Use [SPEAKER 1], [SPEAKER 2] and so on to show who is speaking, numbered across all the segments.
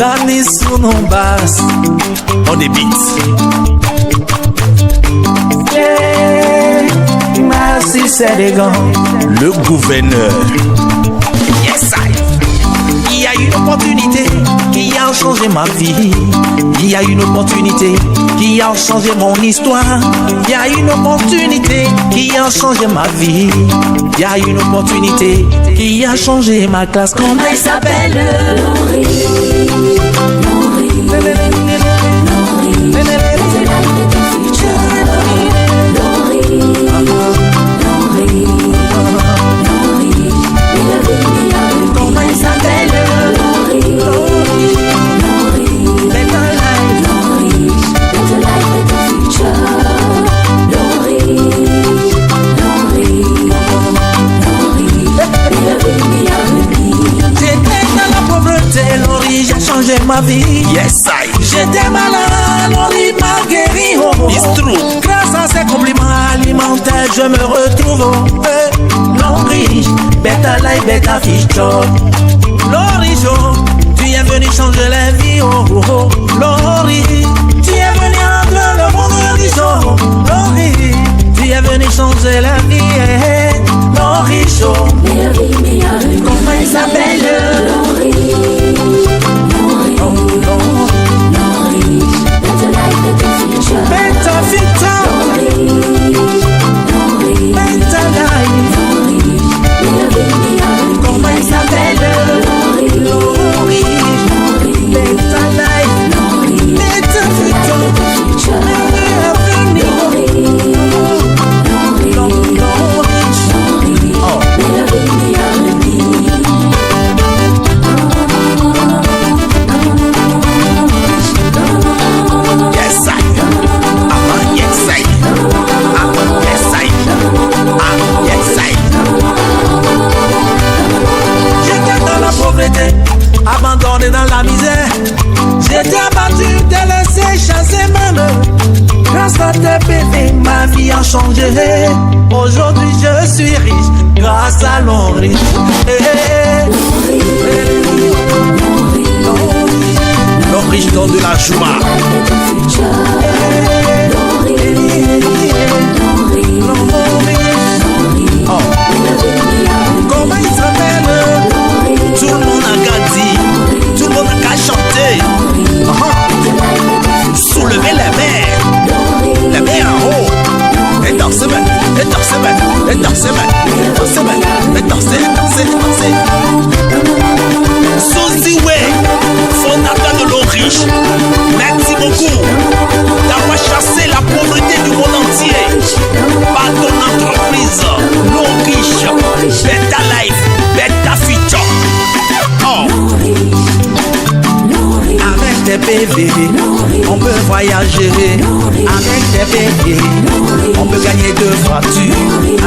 [SPEAKER 1] Dani sur nos basses, on des beats. Yeah, merci Sénégal, le gouverneur. Yes, il y a une opportunité qui a changé ma vie. Il y a une opportunité qui a changé mon histoire. Il y a une opportunité qui a changé ma vie. Il y a une opportunité qui a changé ma classe.
[SPEAKER 2] Comment elle s'appelle? Laurie. Comment elle s'appelle?
[SPEAKER 1] Laurie, j'ai changé ma vie. Yes, j'étais malade, Laurie m'a guéri. It's true. Grâce à ces compliments alimentaires, je me retrouve. Laurie, better life, better future. Laurie, tu es venu changer la vie. Laurie, tu es venu rendre le monde horizon. Laurie, tu es venu changer la vie. Laurie,
[SPEAKER 2] comment il s'appelle? Laurie.
[SPEAKER 1] Better future, better life.
[SPEAKER 2] Comment il s'appelle?
[SPEAKER 1] Laurie, better life, better future, meilleur avenir. Abandonné dans la misère, j'étais abattu, délaissé, chassé même. Grâce à tes bébés, ma vie a changé. Aujourd'hui je suis riche, grâce à Laurie. Laurie, je donne de la joie. Comment il s'appelle? Tout le monde a qu'à dire, tout le monde a qu'à chanter. Soulevez les mains en haut. Et dansez, et dansez, et dansez, et dansez, et dansez. Suzy Way, fondateur de Laurie, merci beaucoup d'avoir chassé la pauvreté du monde entier par ton entreprise Laurie. Better life, better future. Avec tes bébés, on peut voyager. Avec tes bébés, on peut gagner 2 voitures.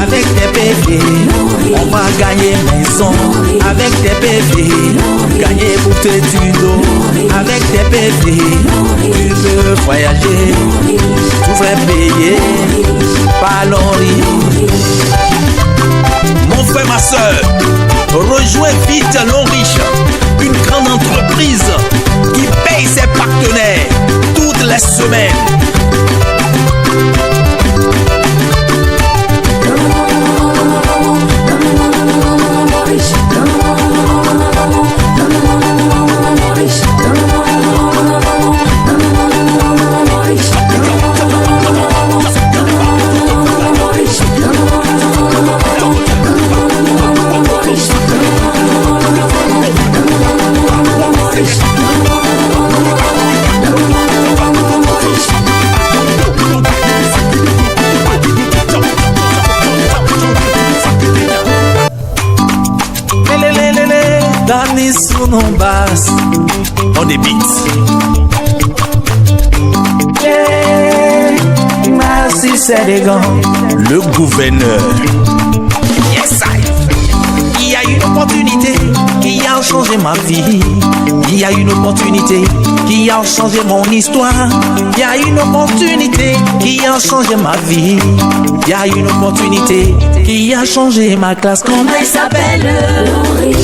[SPEAKER 1] Avec tes bébés, on va gagner maison. Avec tes bébés, gagner bouteille d'eau. Avec tes bébés, tu peux voyager. Tu vas payer par Laurie. Mon frère, ma soeur, rejoins vite Laurie, une grande entreprise qui paye ses partenaires toutes les semaines. Dani sur nos basses, on des beats. Yeah, merci Sénégal, le gouverneur. Yes, il y a une opportunité qui a changé ma vie. Il y a une opportunité qui a changé mon histoire. Il y a une opportunité qui a changé ma vie. Il y a une opportunité qui a changé ma classe.
[SPEAKER 2] Comment elle s'appelle? Laurie.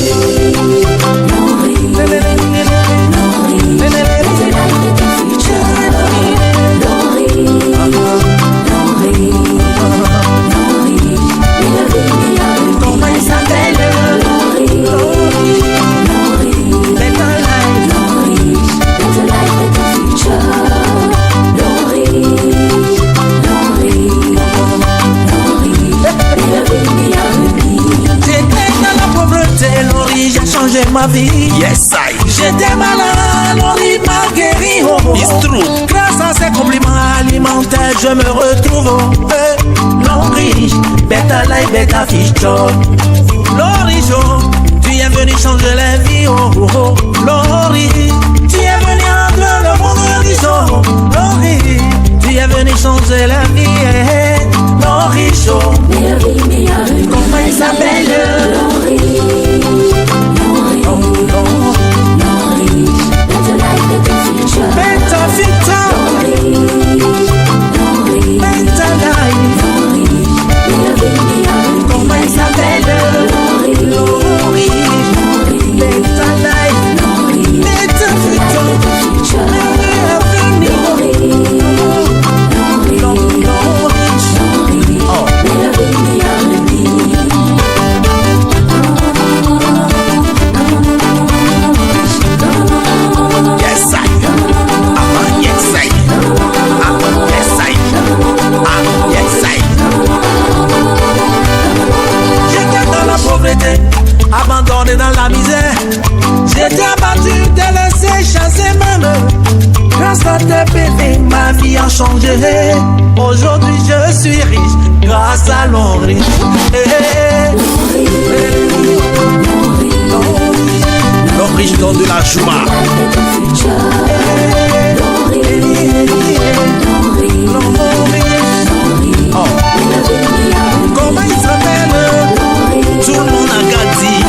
[SPEAKER 1] changé ma vie.
[SPEAKER 3] Yes, I.
[SPEAKER 1] J'étais malade, Lori m'a guéri. Oh.
[SPEAKER 3] It's true.
[SPEAKER 1] Grâce à ces compliments alimentaires, je me retrouve. Non riche, bêta life, bêta fiche job. Lori Jo, tu es venu changer la vie. Oh, oh, oh. Lori, tu es venu rendre le monde riche. Oh. Lori, tu es venu changer la vie. Lori Jo,
[SPEAKER 2] Comment il s'appelle?
[SPEAKER 1] Better future, better life.
[SPEAKER 2] Comment il s'appelle?
[SPEAKER 1] Lori, better life, better future.
[SPEAKER 3] Yes, I. Yes, I. Yes, I. Yes, I.
[SPEAKER 1] J'étais dans la pauvreté, abandonné dans la misère. J'étais abattu, délaissé, chassé même. Grâce à tes bébés, ma vie a changé. Aujourd'hui je suis riche, grâce à Lori.
[SPEAKER 3] Lori donne de la joie.
[SPEAKER 1] Oh. Comment il s'appelle?
[SPEAKER 3] Tout le monde a qu'à dire,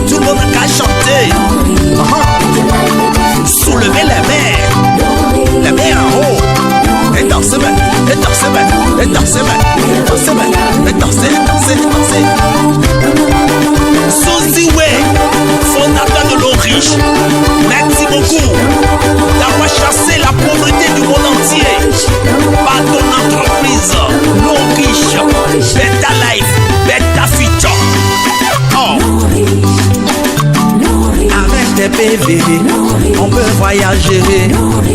[SPEAKER 3] tout le monde a qu'à chanter. Soulevez les mains en haut. Et dansez, et dansez, et dansez, et dansez, et dansez, dansez, dansez. Soziwe, fondateur de l'eau riche, merci beaucoup d'avoir chassé la pauvreté du monde entier par ton entreprise, l'eau riche, Beta Life, Beta Future. Oh.
[SPEAKER 1] Avec tes PV, on peut voyager.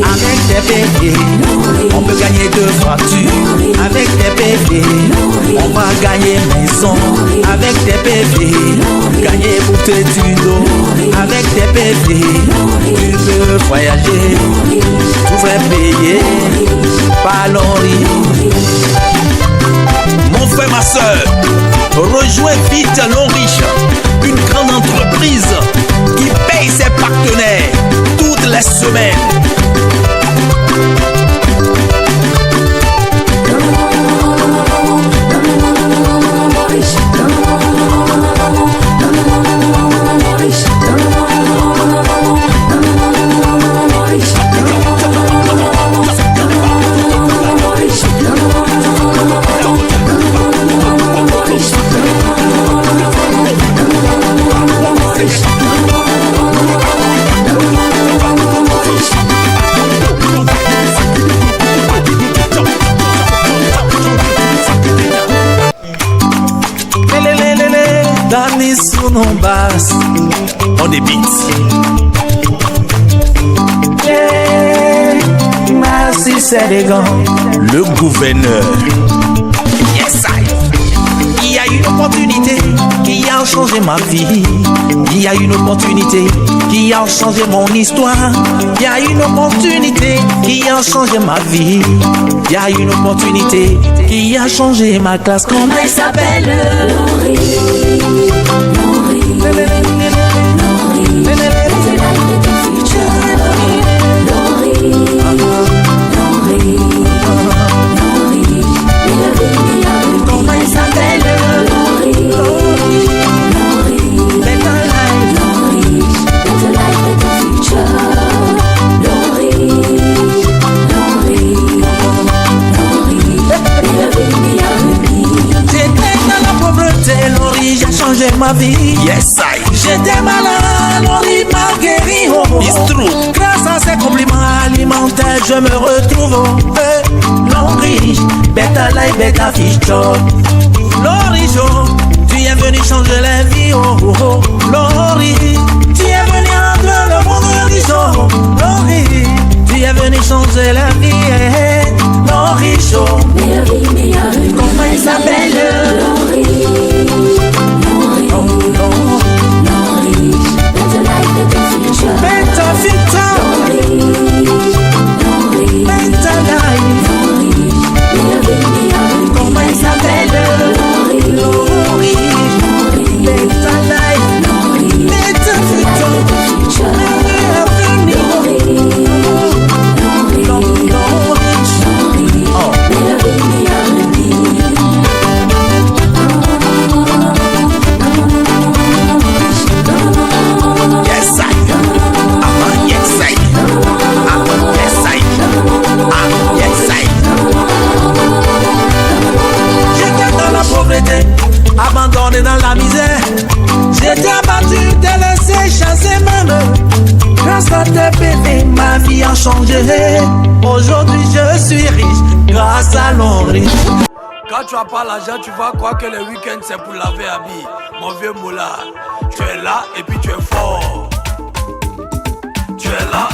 [SPEAKER 1] Avec tes PV, on peut gagner 2 voitures. Avec tes PV, on va gagner maison. Avec tes PV, gagner pour tes études. Avec tes PV, tu peux voyager. Tu vas payer par Lori.
[SPEAKER 3] Mon frère, ma soeur, rejoins vite l'Enriche, une grande entreprise qui paye ses partenaires toutes les semaines.
[SPEAKER 1] Dani sous nos basses,
[SPEAKER 3] On débite.
[SPEAKER 1] merci c'est les gants.
[SPEAKER 3] Le gouverneur.
[SPEAKER 1] Yes, I. Il y a une opportunité qui a changé ma vie. Il y a une opportunité qui a changé mon histoire. Il y a une opportunité qui a changé ma vie. Il y a une opportunité qui a changé ma classe.
[SPEAKER 2] Comment il s'appelle? Comment il s'appelle?
[SPEAKER 1] J'étais dans la pauvreté, Lori, j'ai changé ma vie.
[SPEAKER 3] Yes, I.
[SPEAKER 1] J'étais malade, Lori m'a guéri. Oh.
[SPEAKER 3] It's true.
[SPEAKER 1] Grâce à ces compliments alimentaires, je me retrouve. Non riche, bêta life, bêta fiche job. Lori Jo, tu es venu changer la vie. Oh, oh, oh. Lori, tu es venu rendre le monde riche. Oh. Lori, tu es venu changer la vie. Lori Jo,
[SPEAKER 2] Comment il s'appelle?
[SPEAKER 1] oh, oh. j'étais pété, ma vie a changé. Aujourd'hui je suis riche grâce à l'Henri.
[SPEAKER 4] Quand tu as pas l'argent, tu vas croire que le week-end c'est pour laver habits. Mon vieux moulard, tu es là et puis tu es fort. Tu es là.